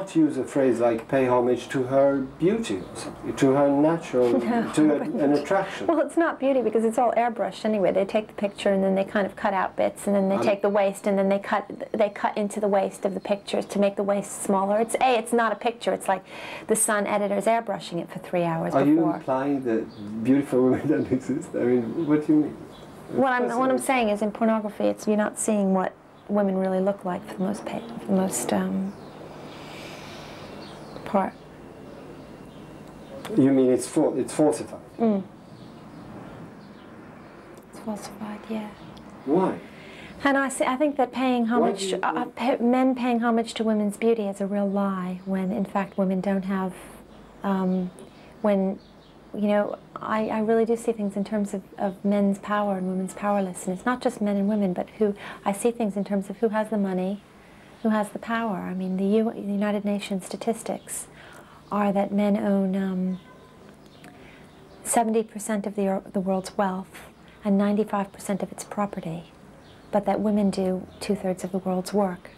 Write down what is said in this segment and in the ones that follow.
not use a phrase like pay homage to her beauty or something, to her natural, to an attraction? Well, it's not beauty because it's all airbrushed anyway. They take the picture and then they kind of cut out bits, and then they take the waist and then they cut into the waist of the pictures to make the waist smaller. It's not a picture. It's like the Sun editor's airbrushing it for 3 hours before. Are you implying that beautiful women don't exist? I mean, what do you mean? What I'm saying is, in pornography, you're not seeing what women really look like for the most part. You mean it's falsified? Mm. It's falsified, yeah. Why? And I think that paying homage, men paying homage to women's beauty is a real lie, when in fact women don't have, you know, I really do see things in terms of men's power and women's powerlessness. It's not just men and women, but I see things in terms of who has the money, who has the power. I mean, the United Nations statistics are that men own 70% of the world's wealth and 95% of its property, but that women do 2/3 of the world's work.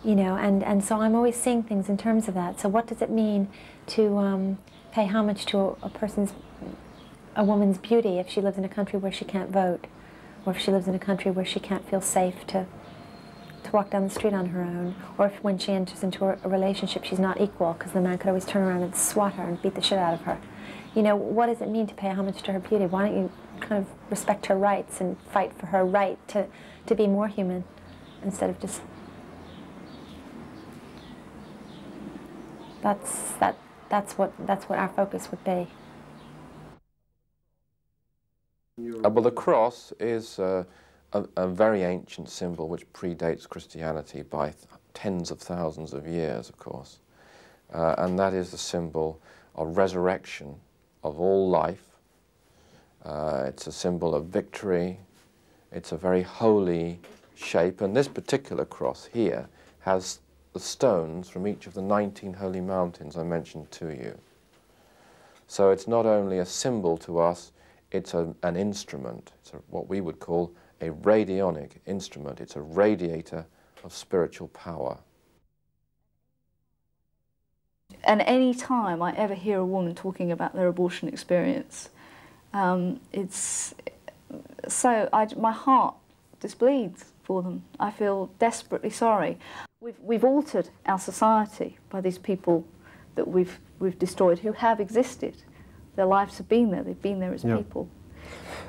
You know, and so I'm always seeing things in terms of that. So what does it mean to pay homage to a woman's beauty if she lives in a country where she can't vote, or if she lives in a country where she can't feel safe to walk down the street on her own, or if when she enters into a relationship she's not equal because the man could always turn around and swat her and beat the shit out of her. You know, what does it mean to pay homage to her beauty? Why don't you kind of respect her rights and fight for her right to be more human instead of just... That's what our focus would be. Well, the cross is a very ancient symbol which predates Christianity by tens of thousands of years, of course. And that is the symbol of resurrection of all life. It's a symbol of victory. It's a very holy shape. And this particular cross here has the stones from each of the 19 holy mountains I mentioned to you. So it's not only a symbol to us, it's an instrument. It's what we would call a radionic instrument. It's a radiator of spiritual power. And any time I ever hear a woman talking about their abortion experience, my heart just bleeds for them. I feel desperately sorry. We've altered our society by these people that we've destroyed, who have existed. Their lives have been there. They've been there as people.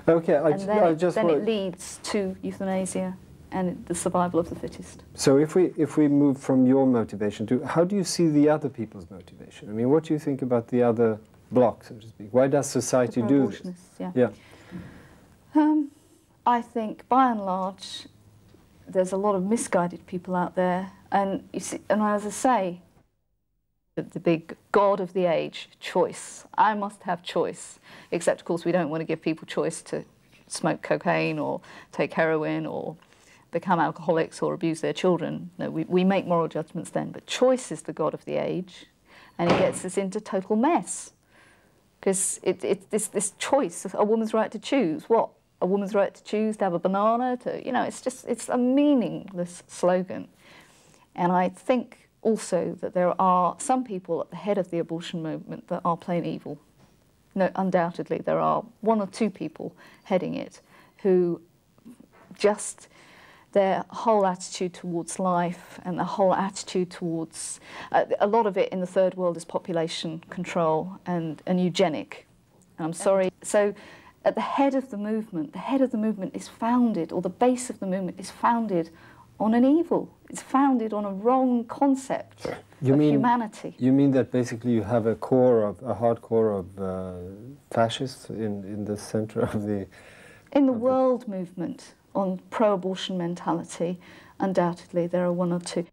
Okay, then it leads to euthanasia and the survival of the fittest. So if we move from your motivation to, how do you see the other people's motivation? I mean, what do you think about the other block, so to speak? Why does society do this? Yeah. I think, by and large, there's a lot of misguided people out there, and you see, and as I say, the big god of the age, choice. I must have choice. Except, of course, we don't want to give people choice to smoke cocaine or take heroin or become alcoholics or abuse their children. No, we make moral judgments then, but choice is the god of the age, and it gets us into total mess. Because this choice, a woman's right to choose, what? A woman's right to choose to have a banana, you know, it's a meaningless slogan. And I think also that there are some people at the head of the abortion movement that are plain evil. No, undoubtedly, there are one or two people heading it who just, their whole attitude towards life and the whole attitude towards, a lot of it in the third world is population control and eugenic. And I'm sorry. So at the head of the movement is founded, or the base of the movement is founded on an evil. It's founded on a wrong concept of humanity. You mean that basically you have a hard core of fascists in the center of the... In the world movement on pro-abortion mentality, undoubtedly there are one or two.